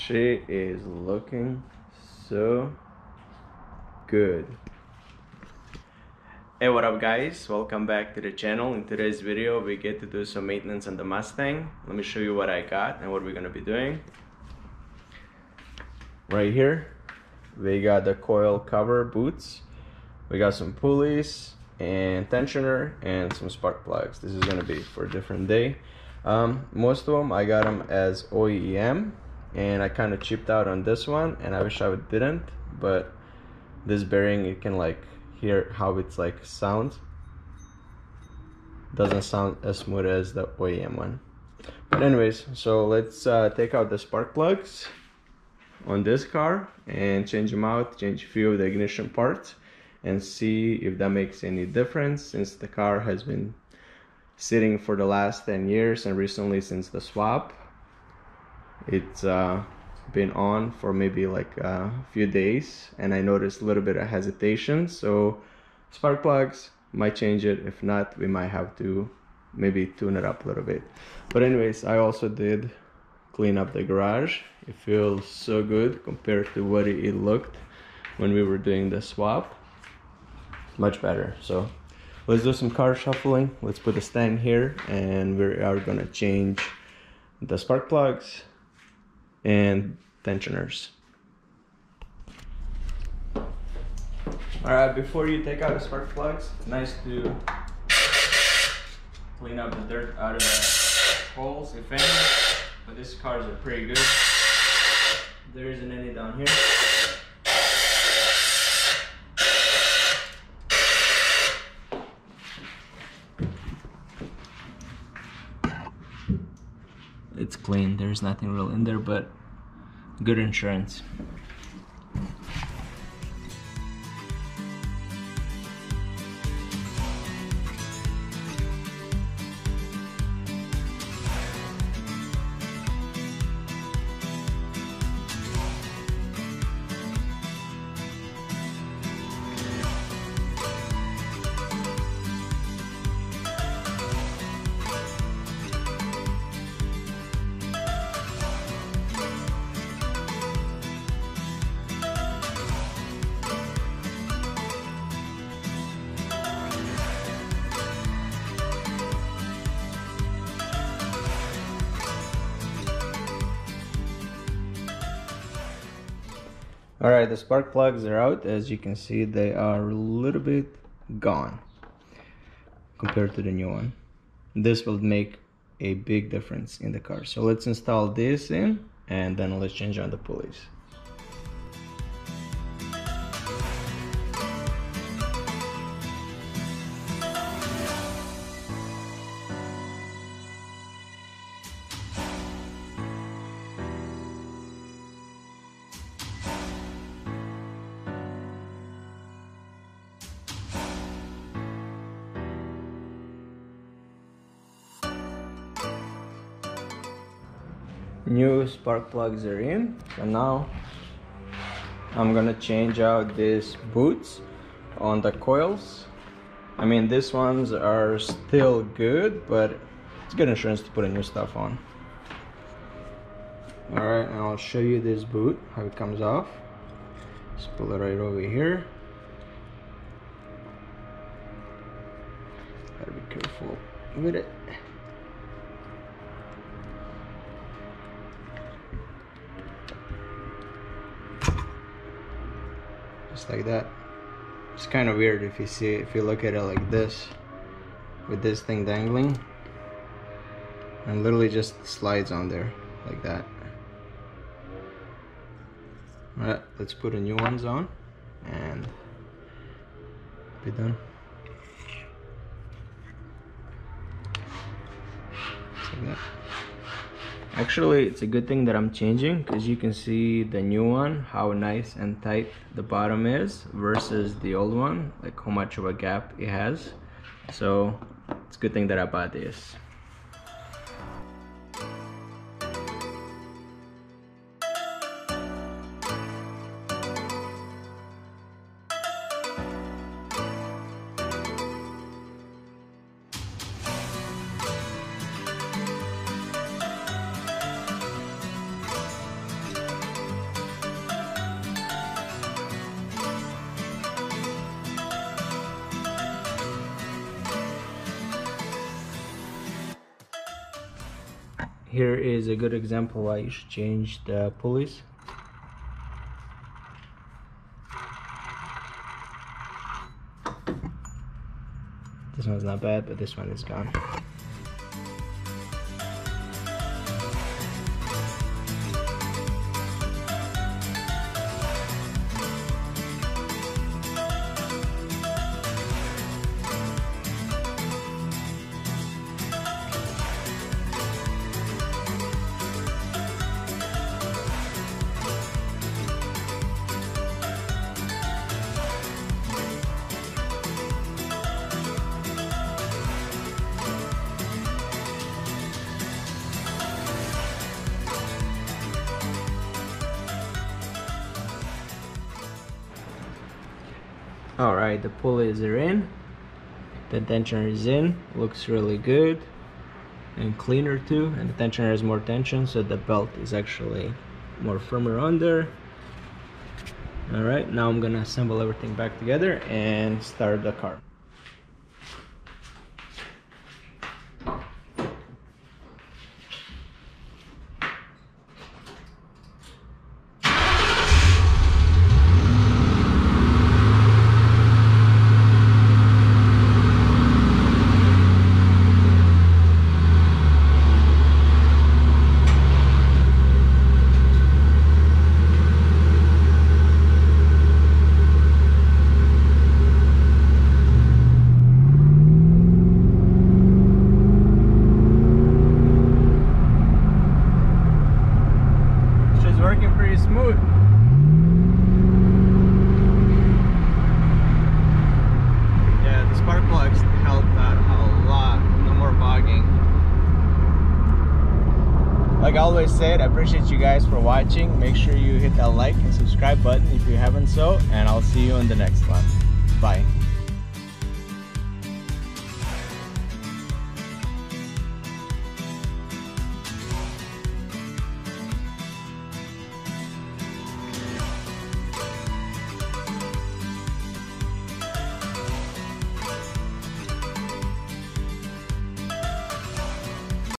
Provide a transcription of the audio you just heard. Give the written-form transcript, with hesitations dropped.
She is looking so good. Hey, what up guys, welcome back to the channel. In today's video we get to do some maintenance on the Mustang. Let me show you what I got and what we're gonna be doing. Right here we got the coil cover boots, we got some pulleys and tensioner and some spark plugs. This is gonna be for a different day. Most of them I got them as OEM, and I kind of cheaped out on this one, and I wish I didn't, but this bearing, you can like hear how it's like sounds. Doesn't sound as smooth as the OEM one. But anyways, so let's take out the spark plugs on this car and change them out, change a few of the ignition parts, and see if that makes any difference, since the car has been sitting for the last 10 years, and recently since the swap it's been on for maybe like a few days, and I noticed a little bit of hesitation. So spark plugs might change it. If not, we might have to maybe tune it up a little bit. But anyways, I also did clean up the garage. It feels so good compared to what it looked when we were doing the swap. Much better. So let's do some car shuffling. Let's put the stand here, and we are gonna change the spark plugs and tensioners. Alright, before you take out the spark plugs, it's nice to clean up the dirt out of the holes, if any. But these cars are pretty good. There isn't any down here. It's clean, there's nothing real in there, but good insurance. Alright, the spark plugs are out. As you can see, they are a little bit gone compared to the new one. This will make a big difference in the car. So let's install this in, and then let's change on the pulleys. New spark plugs are in, so now I'm gonna change out these boots on the coils. I mean, these ones are still good, but it's good insurance to put a new stuff on. Alright, and I'll show you this boot, how it comes off. Just pull it right over here. Gotta be careful with it. Just like that. It's kind of weird if you see it, if you look at it like this, with this thing dangling, and literally just slides on there like that. Alright, let's put the new ones on and be done. Just like that. Actually, it's a good thing that I'm changing, because you can see the new one, how nice and tight the bottom is versus the old one, like how much of a gap it has. So it's a good thing that I bought this. Here is a good example why you should change the pulleys. This one's not bad, but this one is gone. Alright, the pulleys are in, the tensioner is in, looks really good and cleaner too, and the tensioner has more tension, so the belt is actually more firmer on there. Alright, now I'm gonna assemble everything back together and start the car. Working pretty smooth. Yeah, the spark plugs helped out a lot. No more bogging. Like I always said, I appreciate you guys for watching. Make sure you hit that like and subscribe button if you haven't so, and I'll see you on the next one. Bye.